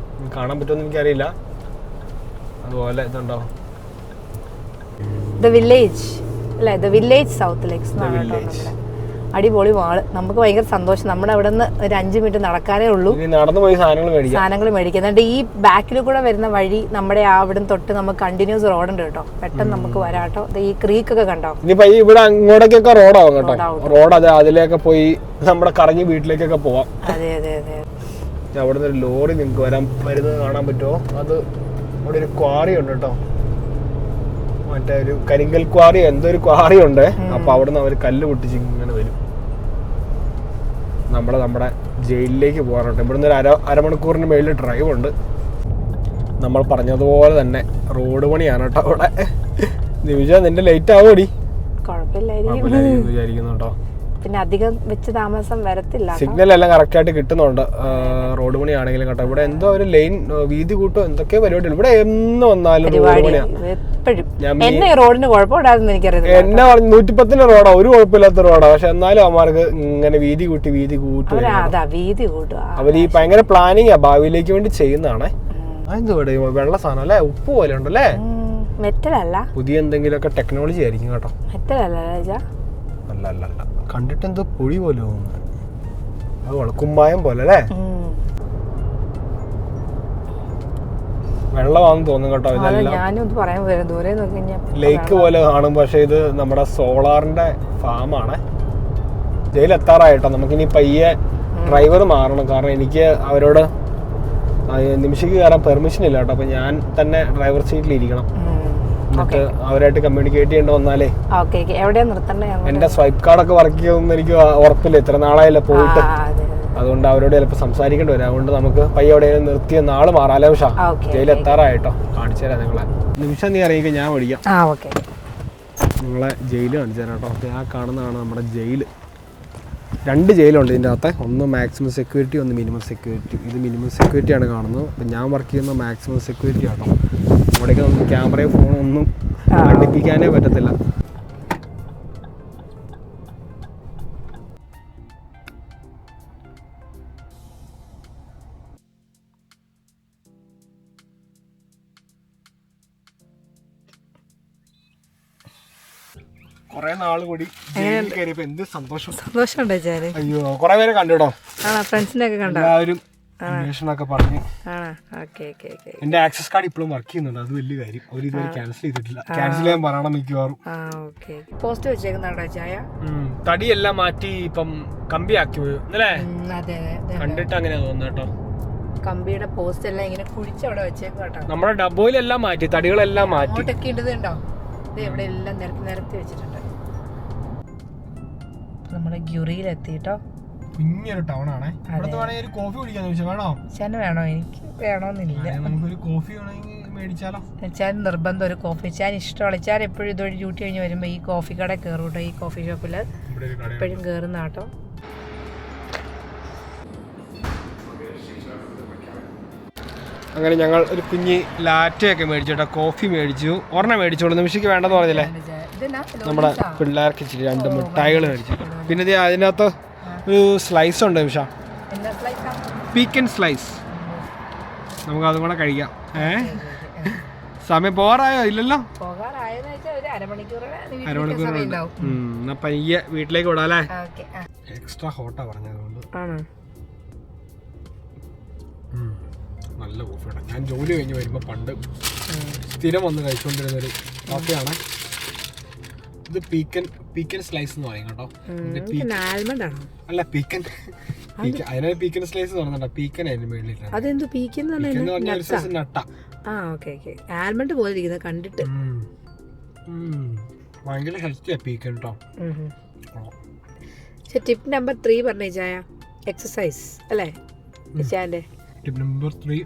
കാണാൻ പറ്റുമെന്ന് എനിക്കറിയില്ല. അതുപോലെ ഇതുണ്ടോ ദ വില്ലേജ് അല്ലേ, ദ വില്ലേജ് സൗത്ത് ലേക്സ് എന്നാണ് കേട്ടോ നമ്മുടെ. അടിപൊളി മാള്. നമുക്ക് ഭയങ്കര സന്തോഷം. നമ്മുടെ അവിടെ നിന്ന് ഒരു 5 മിനിറ്റ് നടക്കാനേ ഉള്ളൂ. നടന്നു പോയി സാധനങ്ങൾ മേടിക്കാം. എന്നിട്ട് ഈ ബാക്കിൽ കൂടെ വരുന്ന വഴി നമ്മുടെ അവിടെ തൊട്ട് നമുക്ക് കണ്ടിന്യൂസ് റോഡുണ്ട് കേട്ടോ. പെട്ടെന്ന് നമുക്ക് വരാട്ടോ. ഈ ക്രീക്ക് ഒക്കെ കണ്ടോ? ഇനിയിപ്പോ ഇവിടെ അങ്ങോട്ടേക്കൊക്കെ റോഡാവും കേട്ടോ. റോഡ് അതെ, അതിലേക്ക് പോയി നമ്മുടെ കറങ്ങി വീട്ടിലേക്കൊക്കെ പോവാം. അതെ അതെ അതെ. അവിടെ നിന്ന് ഒരു ലോറി നിങ്ങൾക്ക് വരുന്നത് കാണാൻ പറ്റുമോ? അത് അവിടെ ഒരു ക്വാറി ഉണ്ട് കേട്ടോ, മറ്റേ ഒരു കരിങ്കൽ ക്വാറി, എന്തോ ഒരു ക്വാറി ഉണ്ട്. അപ്പൊ അവിടെ നിന്ന് അവർ കല്ല് പൊട്ടിച്ച് ഇങ്ങനെ വരും. നമ്മുടെ ജയിലിലേക്ക് പോകാറുണ്ട്. ഇവിടുന്ന് ഒരു അരമണിക്കൂറിന് മേളിൽ ഡ്രൈവ് ഉണ്ട്. നമ്മൾ പറഞ്ഞതുപോലെ തന്നെ റോഡ് പണിയാണ് കേട്ടോ അവിടെ. നിമിഷ നിന്റെ ലേറ്റ് ആവോടി? കുഴപ്പമില്ലായിരിക്കും വിചാരിക്കുന്നു കേട്ടോ. പിന്നെ അധികം വെച്ച് താമസം വരത്തില്ല. സിഗ്നൽ എല്ലാം കറക്റ്റ് ആയിട്ട് കിട്ടുന്നുണ്ട് റോഡ് പണിയാണെങ്കിലും കേട്ടോ. ഇവിടെ എന്തോ ഒരു ലൈൻ വീതി കൂട്ടോ എന്തൊക്കെ പരിപാടി. ഇവിടെ എന്ന് വന്നാലും എന്നെ റോഡിന് കുഴപ്പമില്ലാതെന്ന് എനിക്കറിയാം. എന്നെ പറഞ്ഞു 110 റോഡാ, ഒരു കുഴപ്പമില്ലാത്ത റോഡാ. പക്ഷെ എന്നാലും അവന്മാർക്ക് ഇങ്ങനെ വീതി കൂട്ടി അവർ ഈ ഭയങ്കര പ്ലാനിങ് ആ ഭാവിയിലേക്ക് വേണ്ടി ചെയ്യുന്നതാണേ. അതെന്തുവിടെ വെള്ള സാധനം അല്ലേ, ഉപ്പ് പോലെ ഉണ്ടല്ലേ? മെറ്റലല്ല, പുതിയ എന്തെങ്കിലുമൊക്കെ ടെക്നോളജി ആയിരിക്കും കേട്ടോ. മെറ്റലല്ല, അല്ല കണ്ടിട്ട് എന്തോ പൊടി പോലെ തോന്നുന്നു. അത് കുമ്മായം പോലെ അല്ലേ? വെള്ളമാണെന്ന് തോന്നുന്നു കേട്ടോ. ഇതെല്ലാം ലേക്ക് പോലെ കാണും. പക്ഷെ ഇത് നമ്മുടെ സോളാറിന്റെ ഫാമാണ്. ജയിലെത്താറായിട്ടോ. നമുക്കിനി പയ്യെ ഡ്രൈവർ മാറണം. കാരണം എനിക്ക് അവരോട് നിമിഷയ്ക്ക് കയറാൻ പെർമിഷൻ ഇല്ല കേട്ടോ. അപ്പൊ ഞാൻ തന്നെ ഡ്രൈവർ സീറ്റിൽ ഇരിക്കണം. എന്നിട്ട് അവരായിട്ട് കമ്മ്യൂണിക്കേറ്റ് ചെയ്യേണ്ട വന്നാലേ എന്റെ സ്വൈപ്പ് കാർഡൊക്കെ വർക്ക് ചെയ്യുമെന്ന് എനിക്ക് ഉറപ്പില്ല. ഇത്ര നാളായല്ലോ പോയിട്ട്. അതുകൊണ്ട് അവരോട് ചിലപ്പോൾ സംസാരിക്കേണ്ടി വരും. അതുകൊണ്ട് നമുക്ക് പയ്യെ എവിടെയെങ്കിലും നിർത്തിയ നാള് മാറാലോ. പക്ഷേ ജയിലെത്താറായിട്ടോ. കാണിച്ചു തരാം നിങ്ങളെ. നിമിഷം നീ അറിയിക്കുക, ഞാൻ പഠിക്കാം. നിങ്ങളെ ജയില് കാണിച്ചു തരാം കേട്ടോ. ആ കാണുന്നതാണ് നമ്മുടെ ജയില്. 2 ജയിലുണ്ട് ഇതിൻ്റെ അകത്തെ. ഒന്ന് മാക്സിമം സെക്യൂരിറ്റി, ഒന്ന് മിനിമം സെക്യൂരിറ്റി. ഇത് മിനിമം സെക്യൂരിറ്റി ആണ് കാണുന്നത്. അപ്പം ഞാൻ വർക്ക് ചെയ്യുന്ന മാക്സിമം സെക്യൂരിറ്റി ആട്ടോ. അവിടേക്ക് നമുക്ക് ക്യാമറയും ഫോണും ഒന്നും കണ്ടിപ്പിക്കാനേ പറ്റത്തില്ല. കൊറേ നാള് കൂടി കയറിയപ്പോ എന്ത് സന്തോഷം. അയ്യോ കൊറേ പേരെ കണ്ടുട്ടോ. ഫ്രണ്ട്സിനൊക്കെ കണ്ടോ? എല്ലാവരും അന്വേഷണമൊക്കെ പറഞ്ഞു. എന്റെ ആക്സസ് കാർഡ് ഇപ്പോഴും വർക്ക് ചെയ്യുന്നുണ്ട്. അത് വലിയ കാര്യം. അവർ ഇതുവരെ ക്യാൻസൽ ചെയ്തിട്ടില്ല. ക്യാൻസൽ ചെയ്യാൻ പറയണം മിക്കവാറും. പോസ്റ്റ് വെച്ചേക്കുന്നുണ്ടോ ചായ? തടിയെല്ലാം മാറ്റി ഇപ്പം കമ്പി ആക്കി പോയി അല്ലേ? കണ്ടിട്ട് അങ്ങനെയാ തോന്നുന്നു കേട്ടോ. കമ്പിയുടെ പോസ്റ്റ് എല്ലാം ഇങ്ങനെ കുഴിച്ചവിടെ വെച്ചേക്കും കേട്ടോ. നമ്മുടെ ഡബോയിലെല്ലാം മാറ്റി, തടികളെല്ലാം മാറ്റി. ഉണ്ടോ? ഇവിടെ എല്ലാം നിരത്തി വെച്ചിട്ടുണ്ട്. നമ്മുടെ ഗ്യുറിയിലെത്തിട്ടോ. കുഞ്ഞൊരു ടൗൺ ആണേ. ഒരു കോഫി കുടിക്കാൻ വേണോ? വേണോ? എനിക്ക് വേണമെന്നില്ല. നമുക്കൊരു കോഫി വേണമെങ്കിൽ മേടിച്ചാലോ? ചാൻ നിർബന്ധം ഒരു കോഫി. ചാൻ ഇഷ്ടമുള്ള ചാൻ എപ്പോഴും ഇതൊരു ഡ്യൂട്ടി കഴിഞ്ഞ് വരുമ്പോൾ ഈ കോഫി കട കയറും കേട്ടോ. ഈ കോഫി ഷോപ്പിൽ എപ്പോഴും കയറുന്ന കേട്ടോ. അങ്ങനെ ഞങ്ങൾ ഒരു കുഞ്ഞി ലാറ്റയൊക്കെ മേടിച്ചു കേട്ടോ. കോഫി മേടിച്ചു. ഒരെണ്ണം മേടിച്ചോളൂ. നിമിഷയ്ക്ക് വേണ്ടെന്ന് പറഞ്ഞില്ലേ? നമ്മുടെ പിള്ളേർക്ക് ഇച്ചിരി 2 മിഠായികൾ മേടിച്ചു. പിന്നെ അതിനകത്ത് ഒരു സ്ലൈസ് ഉണ്ട് നിമിഷ, പീക്കൻ സ്ലൈസ്. നമുക്ക് അതും കൂടെ കഴിക്കാം. സമയം പോകാറായോ? ഇല്ലല്ലോ, അരമണിക്കൂർ. എന്നാ പയ്യെ വീട്ടിലേക്ക് വിടാം അല്ലേ? എക്സ്ട്രാ ഹോട്ടാ പറഞ്ഞതുകൊണ്ട്. നല്ല കോഫി കേട്ടോ. ഞാൻ ജോലി കഴിഞ്ഞ് വരുമ്പോൾ പണ്ട് സ്ഥിരം വന്ന് കഴിച്ചുകൊണ്ടിരുന്നൊരു കോഫിയാണ് ഇത്. പീക്കൻ സ്ലൈസ് എന്ന് പറയും കേട്ടോ. അല്ല പീക്കൻ, അതിനാണ് പീക്കൻ സ്ലൈസ് പറഞ്ഞോ. പീക്കൻ അതിന് മേളിലാണ്. ആൽമണ്ട് പോലെ ഇരിക്കുന്നത് കണ്ടിട്ട് ഭയങ്കര ഹെൽത്തിയാ പീക്കൻ കേട്ടോ. ടിപ്പ് നമ്പർ 3 പറഞ്ഞേ ചായ. എക്സസൈസ് അല്ലേ ചാന്റെ? Tip number 3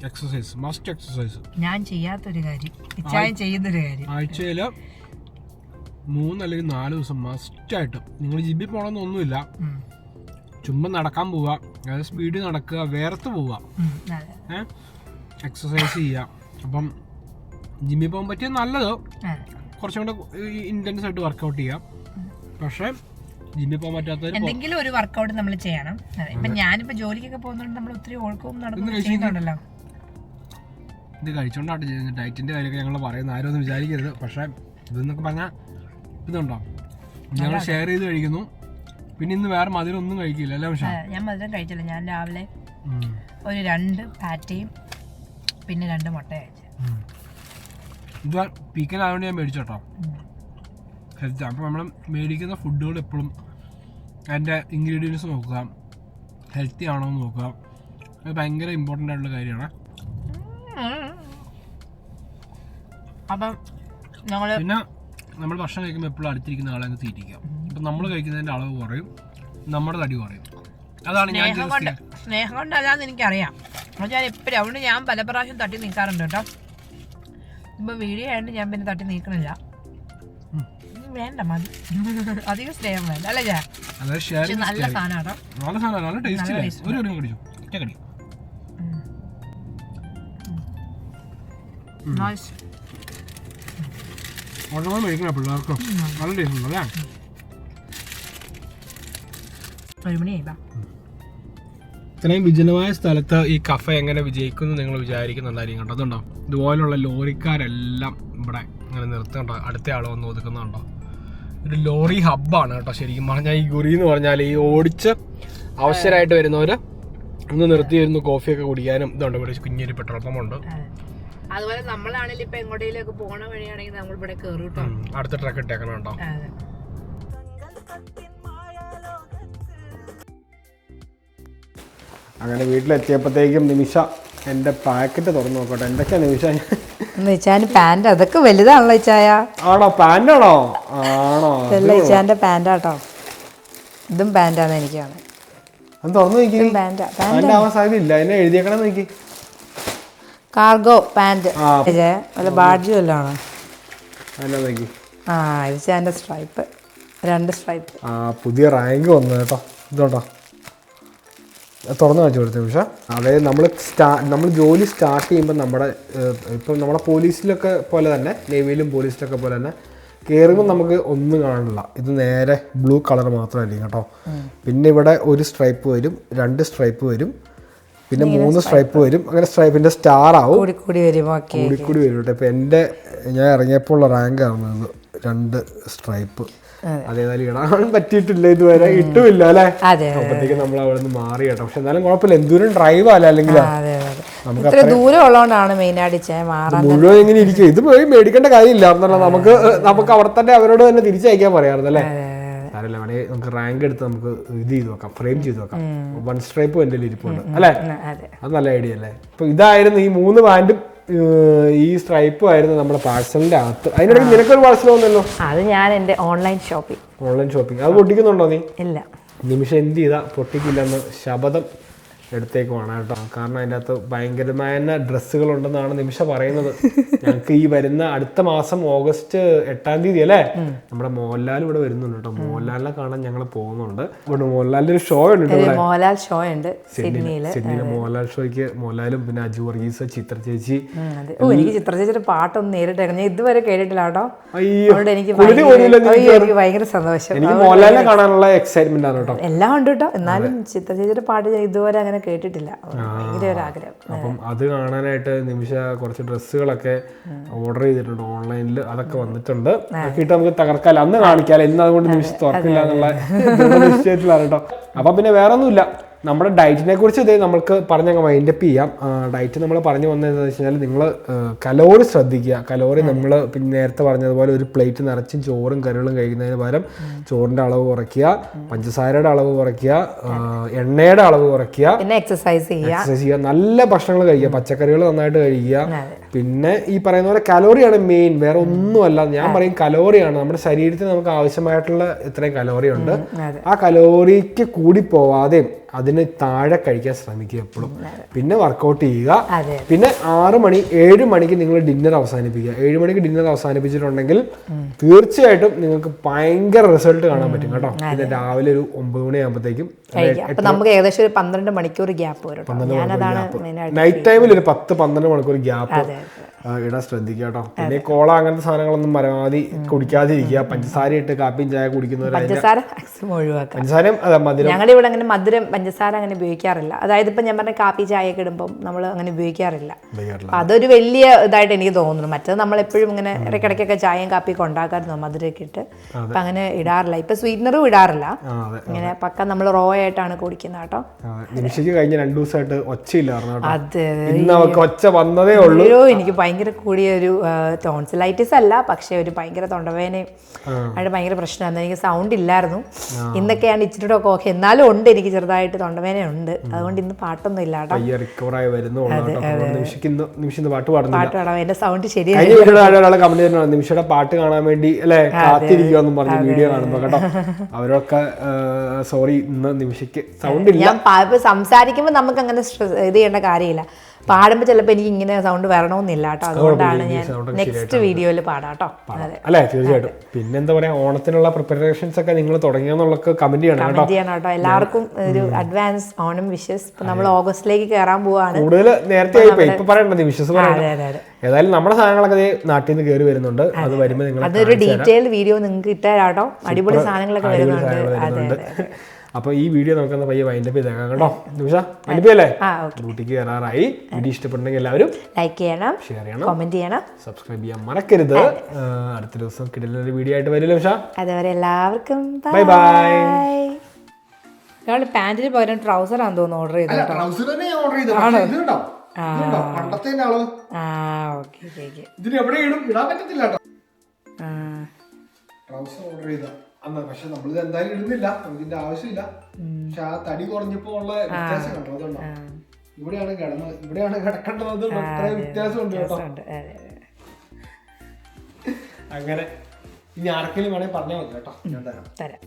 exercise. Must exercise. ഞാൻ ചെയ്യാത്തൊരു കാര്യം, ഇച്ചായം ചെയ്യുന്നൊരു കാര്യം. ആഴ്ചയില് 3 അല്ലെങ്കിൽ 4 ദിവസം മസ്റ്റായിട്ട് നിങ്ങൾ ജിമ്മിൽ പോകണമെന്നൊന്നുമില്ല. ചുമ്മാ നടക്കാൻ പോവുക, അതായത് സ്പീഡിൽ നടക്കുക, വേർത്ത് പോവുക, എക്സസൈസ് ചെയ്യുക. അപ്പം ജിമ്മിൽ പോകാൻ പറ്റിയ നല്ലത് കുറച്ചും കൂടെ ഇൻറ്റൻസ് ആയിട്ട് വർക്കൗട്ട് ചെയ്യാം. പക്ഷേ ജിമ്മിൽ പോകാൻ പറ്റാത്ത എന്തെങ്കിലും ഒരു വർക്കൗട്ട് നമ്മൾ ചെയ്യണം. ഇപ്പം ഞാനിപ്പോൾ ജോലിക്കൊക്കെ പോകുന്നതുകൊണ്ട് നമ്മൾ ഒത്തിരി ഓൾക്കവും നടക്കുന്നു ചെയ്യുന്നുണ്ടല്ലോ. ഇത് കഴിച്ചോണ്ടാണ് ചെയ്യുന്നത്. ഡയറ്റിൻ്റെ കാര്യമൊക്കെ ഞങ്ങൾ പറയുന്നത്, ആരും ഒന്നും വിചാരിക്കരുത്. പക്ഷേ ഇതെന്നൊക്കെ പറഞ്ഞാൽ ഇതുണ്ടോ, ഞങ്ങൾ ഷെയർ ചെയ്ത് കഴിക്കുന്നു. പിന്നെ ഇന്ന് വേറെ മധുരം ഒന്നും കഴിക്കില്ല അല്ലേ? പക്ഷേ ഞാൻ മധുരം കഴിച്ചില്ല. ഞാൻ രാവിലെ ഒരു 2 പാറ്റയും പിന്നെ 2 മുട്ട കഴിച്ചു. ഇത് പീക്കനായതുകൊണ്ട് ഞാൻ മേടിച്ചോട്ടോ, ഹെൽത്ത്. അപ്പോൾ നമ്മൾ മേടിക്കുന്ന ഫുഡുകൾ എപ്പോഴും അതിൻ്റെ ഇൻഗ്രീഡിയൻസ് നോക്കുക, ഹെൽത്തി ആണോ എന്ന് നോക്കുക. അത് ഭയങ്കര ഇമ്പോർട്ടൻ്റ് ആയിട്ടുള്ള കാര്യമാണ്. അപ്പം പിന്നെ നമ്മൾ ഭക്ഷണം കഴിക്കുമ്പോൾ എപ്പോഴും അടുത്തിരിക്കുന്ന ആളെ അങ്ങ് തീറ്റിക്കുക. അപ്പം നമ്മൾ കഴിക്കുന്നതിൻ്റെ അളവ് കുറയും, നമ്മുടെ തടി കുറയും. അതാണ് ഞാൻ സ്നേഹം കൊണ്ടല്ലാന്ന് എനിക്കറിയാം. ഞാൻ എപ്പോഴും അതുകൊണ്ട് ഞാൻ പല പ്രാവശ്യം തട്ടി നീക്കാറുണ്ട് കേട്ടോ. ഇപ്പം വീഡിയോ ആയതുകൊണ്ട് ഞാൻ പിന്നെ തട്ടി നീക്കണില്ല. വേണ്ട മതി, അധികം സ്നേഹം വേണ്ട അല്ലേ? ഞാൻ നല്ല സാധനം കേട്ടോ, നല്ല സാധനം, നല്ല ടേസ്റ്റ്. ഒരു കടി കടിച്ചു, ഒറ്റ കടി. ഓട്ടമായി കഴിക്കണം പിള്ളേർക്കും, നല്ല ടേസ്റ്റ് ഉണ്ട് അല്ലേ? 1 മണിയായി. ഇത്രയും വിജനമായ സ്ഥലത്ത് ഈ കഫ എങ്ങനെ വിജയിക്കുന്നു നിങ്ങൾ വിചാരിക്കുന്നുണ്ടായിരിക്കും കേട്ടോ. അതുണ്ടോ, ഇതുപോലുള്ള ലോറിക്കാരെല്ലാം ഇവിടെ ഇങ്ങനെ നിർത്തുന്നുണ്ടോ, അടുത്ത ആൾ വന്ന് ഒതുക്കുന്നുണ്ടോ. ഒരു ലോറി ഹബ്ബാണ് കേട്ടോ ശരിക്കും പറഞ്ഞാൽ. ഈ ഗുരി എന്ന് പറഞ്ഞാൽ ഈ ഓടിച്ച് ആവശ്യമായിട്ട് വരുന്നവർ ഒന്ന് നിർത്തി വരുന്നു കോഫിയൊക്കെ കുടിക്കാനും. ഇതുണ്ട് ഇവിടെ കുഞ്ഞൊരു പെട്രോൾ പമ്പുണ്ട്. അതുപോലെ നമ്മളാണെങ്കിലും ഇപ്പൊ എങ്ങോട്ടേലൊക്കെ പോണ വഴിയാണെങ്കിൽ നമ്മൾ ഇവിടെ കയറും കേട്ടോ. അടുത്ത ട്രക്ക് ഇട്ടേക്കണം കേട്ടോ. അങ്ങനെ വീട്ടിലെത്തിയപ്പോഴത്തേക്കും നിമിഷ എൻ്റെ പാക്കറ്റ് തുറന്നു നോക്കട്ടെ. എന്തൊക്കെയാ നിമിഷ? നിച്ചാന്റെ പാന്റ് അതൊക്കെ വലുതാണല്ലോ ഇച്ചായ. ആണോ, പാന്റാണോ? ആണോ, ഇച്ചാന്റെ പാന്റാട്ടോ. ഇതും പാന്റാണ് എനിക്കാണ്. അത് തുറന്നു നോക്കി. പാന്റ് ആവാൻ സാധ്യതയില്ല, എന്നെ എഴുതിയേക്കണം നോക്കി. കാർഗോ പാന്റ് വല്ല ബാഡ്ജും എല്ലാം ആണ്. ഇത് ഇച്ചാന്റെ സ്ട്രൈപ്പ്, 2 സ്ട്രൈപ്പ്. പുതിയ റാങ്ക് വന്നു കേട്ടോ. ഇതോട്ടോ തുറന്നു കാണിച്ചു കൊടുത്തേ പക്ഷേ. അതായത് നമ്മൾ ജോലി സ്റ്റാർട്ട് ചെയ്യുമ്പോൾ ഇപ്പം നമ്മുടെ പോലീസിലൊക്കെ പോലെ തന്നെ, നേവിയിലും പോലീസിലൊക്കെ പോലെ തന്നെ കയറുമ്പോൾ നമുക്ക് ഒന്നും കാണില്ല. ഇത് നേരെ ബ്ലൂ കളർ മാത്രമായിരിക്കും കേട്ടോ. പിന്നെ ഇവിടെ 1 സ്ട്രൈപ്പ് വരും, 2 സ്ട്രൈപ്പ് വരും, പിന്നെ 3 സ്ട്രൈപ്പ് വരും. അങ്ങനെ സ്ട്രൈപ്പിൻ്റെ സ്റ്റാർ ആവും, കൂടിക്കൂടി വരും കേട്ടോ. ഇപ്പം ഞാൻ ഇറങ്ങിയപ്പോൾ ഉള്ള റാങ്ക് ആവുന്നത് 2 സ്ട്രൈപ്പ്. അതേതായാലും ഇടാൻ പറ്റിയിട്ടില്ല, ഇതുവരെ ഇട്ടുമില്ല അല്ലേ? അപ്പോഴത്തേക്ക് നമ്മൾ അവിടെ നിന്ന് മാറി കേട്ടോ. പക്ഷെ എന്നാലും കുഴപ്പമില്ല, എന്തോരം ഡ്രൈവ് അല്ല. അല്ലെങ്കിൽ നമുക്ക് ദൂരം ഉള്ളതുകൊണ്ടാണ് മെയിനായിട്ട് മുഴുവൻ ഇങ്ങനെ ഇരിക്കും. ഇത് പോയി മേടിക്കേണ്ട കാര്യമില്ല എന്നല്ല, നമുക്ക് അവിടെ തന്നെ അവരോട് തന്നെ തിരിച്ചയക്കാൻ പറയാറുണ്ട് അല്ലേ? സാരമില്ല, വേണമെങ്കിൽ നമുക്ക് റാങ്ക് എടുത്ത് നമുക്ക് ഇത് ചെയ്ത് വെക്കാം, ഫ്രെയിം ചെയ്ത് വെക്കാം. 1 സ്ട്രൈപ്പ് എൻ്റെ ഇരിപ്പുണ്ട് അല്ലേ? അത് നല്ല ഐഡിയ അല്ലേ? അപ്പൊ ഇതായിരുന്നു ഈ 3 പാൻറ്റും ഈ സ്ട്രൈപ്പും ആയിരുന്നു നമ്മുടെ പാഴ്സലിന്റെ അകത്ത്. അതിനിടയ്ക്ക് നിനക്കൊരു പാഴ്സൽ വന്നല്ലോ. അത് ഞാൻ എൻ്റെ ഓൺലൈൻ ഷോപ്പിംഗ്. അത് പൊട്ടിക്കുന്നുണ്ടോ നീ? ഇല്ല. നിമിഷം എന്ത് ചെയ്താ പൊട്ടിക്കില്ലെന്ന് ശപഥം എടുത്തേക്കുവാണ് കേട്ടോ. കാരണം അതിൻ്റെ അകത്ത് ഭയങ്കരമായ ഡ്രസ്സുകളുണ്ടെന്നാണ് നിമിഷ പറയുന്നത്. ഞങ്ങൾക്ക് ഈ വരുന്ന അടുത്ത മാസം ഓഗസ്റ്റ് 8-ാം തീയതി അല്ലേ, നമ്മുടെ മോഹൻലാൽ ഇവിടെ വരുന്നുണ്ട് കേട്ടോ. മോഹൻലാലിനെ കാണാൻ ഞങ്ങൾ പോകുന്നുണ്ട്. ഇവിടെ മോഹൻലാലിന്റെ ഒരു ഷോ ഉണ്ട്, സിഡ്നിയിലെ മോഹൻലാൽ ഷോയ്ക്ക്. മോഹൻലാലും പിന്നെ അജു വർഗീസ്, ചിത്ര ചേച്ചി. എനിക്ക് ചിത്ര ചേച്ചിയുടെ പാട്ടൊന്നും നേരിട്ട് ഞാൻ ഇതുവരെ കേട്ടിട്ടില്ല കേട്ടോ. എനിക്ക് ഭയങ്കര സന്തോഷം. എനിക്ക് മോഹൻലാലിനെ കാണാനുള്ള എക്സൈറ്റ്മെന്റ് ആണ് കേട്ടോ. എല്ലാം ഉണ്ട് കേട്ടോ, എന്നാലും ചിത്ര ചേച്ചിയുടെ പാട്ട് ഞാൻ ഇതുവരെ അങ്ങനെ കേട്ടിട്ടില്ല. ഭയങ്കര ഒരു ആഗ്രഹം. അപ്പം അത് കാണാനായിട്ട് നിമിഷ കുറച്ച് ഡ്രസ്സുകളൊക്കെ ഓർഡർ ചെയ്തിട്ടുണ്ട് ഓൺലൈനിൽ. അതൊക്കെ വന്നിട്ടുണ്ട്. അതൊക്കെ ഇട്ട് നമുക്ക് തകർക്കാലോ, അന്ന് കാണിക്കാലോ. ഇന്ന് അതുകൊണ്ട് നിമിഷം തുറക്കില്ല എന്നുള്ള നിശ്ചയത്തിലാണ് കേട്ടോ. അപ്പം പിന്നെ വേറെ ഒന്നുമില്ല, നമ്മുടെ ഡയറ്റിനെ കുറിച്ച് ഇതേ നമുക്ക് പറഞ്ഞങ്ങ് വൈൻഡപ്പ് ചെയ്യാം. ഡയറ്റ് നമ്മൾ പറഞ്ഞു വന്നതെന്ന് വെച്ച് കഴിഞ്ഞാൽ നിങ്ങൾ കലോറി ശ്രദ്ധിക്കുക. കലോറി നമ്മൾ പിന്നെ നേരത്തെ പറഞ്ഞതുപോലെ ഒരു പ്ലേറ്റ് നിറച്ചും ചോറും കറികളും കഴിക്കുന്നതിന് പകരം ചോറിൻ്റെ അളവ് കുറയ്ക്കുക, പഞ്ചസാരയുടെ അളവ് കുറയ്ക്കുക, എണ്ണയുടെ അളവ് കുറയ്ക്കുക, പിന്നെ എക്സസൈസ് ചെയ്യുക, നല്ല ഭക്ഷണങ്ങൾ കഴിക്കുക, പച്ചക്കറികൾ നന്നായിട്ട് കഴിക്കുക. പിന്നെ ഈ പറയുന്ന പോലെ കലോറിയാണ് മെയിൻ, വേറെ ഒന്നുമല്ല. ഞാൻ പറയും കലോറിയാണ് നമ്മുടെ ശരീരത്തിന് നമുക്ക് ആവശ്യമായിട്ടുള്ള ഇത്രയും കലോറി ഉണ്ട്. ആ കലോറിക്ക് കൂടി പോവാതെയും അതിന് താഴെ കഴിക്കാൻ ശ്രമിക്കുക എപ്പോഴും. പിന്നെ വർക്കൗട്ട് ചെയ്യുക. പിന്നെ 7 മണിക്ക് നിങ്ങൾ ഡിന്നർ അവസാനിപ്പിക്കുക. 7 മണിക്ക് ഡിന്നർ അവസാനിപ്പിച്ചിട്ടുണ്ടെങ്കിൽ തീർച്ചയായിട്ടും നിങ്ങൾക്ക് ഭയങ്കര റിസൾട്ട് കാണാൻ പറ്റും കേട്ടോ. പിന്നെ രാവിലെ ഒരു 9 മണിയാകുമ്പോഴത്തേക്കും നമുക്ക് ഏകദേശം ഒരു 12 മണിക്കൂർ ഗ്യാപ്പ് വരും. നൈറ്റ് ടൈമിൽ ഒരു 10-12 മണിക്കൂർ ഗ്യാപ്പ്. ഇടാൻ ശ്രദ്ധിക്കുക കേട്ടോ. പിന്നെ കോള അങ്ങനത്തെ സാധനങ്ങളൊന്നും പരമാവധി കുടിക്കാതിരിക്കുക. പഞ്ചസാര ഇട്ട് കാപ്പിയും ചായ കുടിക്കുന്നവർ പഞ്ചസാര മാക്സിമം ഒഴിവാക്കുക. പഞ്ചസാരയും അതെ മധുരം ഞങ്ങളുടെ ഇവിടെ അങ്ങനെ മധുരം പഞ്ചസാര അങ്ങനെ ഉപയോഗിക്കാറില്ല. അതായത് ഇപ്പം ഞാൻ പറഞ്ഞ കാപ്പി ചായ ഒക്കെ ഇടുമ്പം നമ്മൾ അങ്ങനെ ഉപയോഗിക്കാറില്ല. അപ്പം അതൊരു വലിയ ഇതായിട്ട് എനിക്ക് തോന്നുന്നു. മറ്റത് നമ്മളെപ്പോഴും ഇങ്ങനെ ഇടയ്ക്കിടയ്ക്കൊക്കെ ചായയും കാപ്പിയൊക്കെ ഉണ്ടാക്കാറുണ്ട് മധുരമൊക്കെ ഇട്ട്. അപ്പം അങ്ങനെ ഇടാറില്ല. ഇപ്പം സ്വീറ്റ്നറും ഇടാറില്ല. ഇങ്ങനെ പക്ക നമ്മൾ റോ ആയിട്ടാണ് കുടിക്കുന്നത് കേട്ടോ. നിമിഷയ്ക്ക് കഴിഞ്ഞ 2 ദിവസമായിട്ട് ഒച്ചയില്ലായിരുന്നു കേട്ടോ. അതെ ഇന്ന് അവർക്ക് ഒച്ച വന്നതേ ഉള്ളൂ. എനിക്ക് ഭയങ്കര കൂടിയ ഒരു ടോൺസിലൈറ്റിസ് അല്ല, പക്ഷെ ഒരു ഭയങ്കര തൊണ്ടവേദനയും ആയിട്ട് ഭയങ്കര പ്രശ്നമായിരുന്നു. എനിക്ക് സൗണ്ട് ഇല്ലായിരുന്നു. ഇന്നൊക്കെയാണ് ഇച്ചിരി ഒക്കെ ഓക്കെ, എന്നാലും ഉണ്ട് എനിക്ക് ചെറുതായിട്ട് തൊണ്ടവേദന ഉണ്ട്. അതുകൊണ്ട് ഇന്ന് പാട്ടൊന്നും ഇല്ല കേട്ടോ. റിക്കവറായി വരുന്നു. നിമിഷം പാട്ട് പാടുന്നു. എന്റെ സൗണ്ട് ശരിയാണ്. കമന്റ് ചെയ്യുന്ന നിമിഷയുടെ പാട്ട് കാണാൻ വേണ്ടി അല്ലെ കാത്തിരിക്കുമെന്നും പറഞ്ഞ വീഡിയോ കാണുമ്പോ കേട്ടോ. അവരൊക്കെ സോറി, ഇന്ന് നിമിഷയ്ക്ക് സൗണ്ട് ഇല്ല. ഞാൻ സംസാരിക്കുമ്പോൾ നമുക്ക് അങ്ങനെ ഇത് ചെയ്യേണ്ട കാര്യമില്ല. പാടുമ്പോൾ ചിലപ്പോൾ എനിക്ക് ഇങ്ങനെ സൗണ്ട് വരണമെന്നില്ല കേട്ടോ. അതുകൊണ്ടാണ് ഞാൻ നെക്സ്റ്റ് വീഡിയോയിൽ പാടാം കേട്ടോ. അല്ലേ, തീർച്ചയായിട്ടും. പിന്നെന്താ പറയാ, ഓണത്തിനുള്ള പ്രിപ്പറേഷൻസ് ഒക്കെ നിങ്ങൾ തുടങ്ങിയെന്നുള്ളൊക്കെ കമന്റ് ചെയ്യണം കേട്ടോ. എല്ലാവർക്കും ഒരു അഡ്വാൻസ് ഓണം വിഷസ്. ഇപ്പൊ നമ്മൾ ഓഗസ്റ്റിലേക്ക് കയറാൻ പോവാണ്. കൂടുതൽ നേരത്തെ ഇപ്പൊ പറയണ്ടത് വിഷസ് പറയണ്ട. ഏതായാലും നമ്മുടെ സാധനങ്ങളൊക്കെ നാട്ടിൽ നിന്ന് കയറി വരുന്നുണ്ട്. അത് വരുമ്പോൾ നിങ്ങൾ അതൊരു ഡീറ്റെയിൽഡ് വീഡിയോ നിങ്ങൾക്ക് ഇട്ടാട്ടോ. അടിപൊളി സാധനങ്ങളൊക്കെ വരുന്നുണ്ട്. അപ്പൊ ഈ വീഡിയോ നമുക്ക് പയ്യെ വൈൻഡപ്പ് ചെയ്തേക്കാം കേട്ടോ. നിമിഷ വൈൻഡപ്പല്ലേ, ഡ്യൂട്ടിക്ക് കയറാറായി. വീഡിയോ ഇഷ്ടപ്പെട്ടെങ്കിൽ എല്ലാവരും ലൈക്ക് ചെയ്യണം, ഷെയർ ചെയ്യണം, കമന്റ് ചെയ്യണം, സബ്സ്ക്രൈബ് ചെയ്യാൻ മറക്കരുത്. അടുത്ത ദിവസം കിടലൊരു വീഡിയോ ആയിട്ട് വരില്ല നിമിഷ. അതുവരെ എല്ലാവർക്കും ബൈ ബൈ. ഞങ്ങൾ പാന്റിന് പകരം ട്രൗസർ ആണെന്ന് തോന്നുന്നു ഓർഡർ ചെയ്തത്. പക്ഷെ നമ്മളിത് എന്തായാലും ഇടുന്നില്ല, നമുക്കിന്റെ ആവശ്യമില്ല. പക്ഷെ ആ തടി കുറഞ്ഞപ്പോ ഉള്ള വ്യത്യാസം കണ്ടോ, അതുകൊണ്ടോ ഇവിടെയാണ് കിടന്നത്, ഇവിടെയാണ് കിടക്കേണ്ടത്, അത്ര വ്യത്യാസമുണ്ട് കേട്ടോ. അങ്ങനെ ഇനി ആർക്കെങ്കിലും വേണമെങ്കിൽ പറഞ്ഞാൽ മതി കേട്ടോ, ഞാൻ തരാം.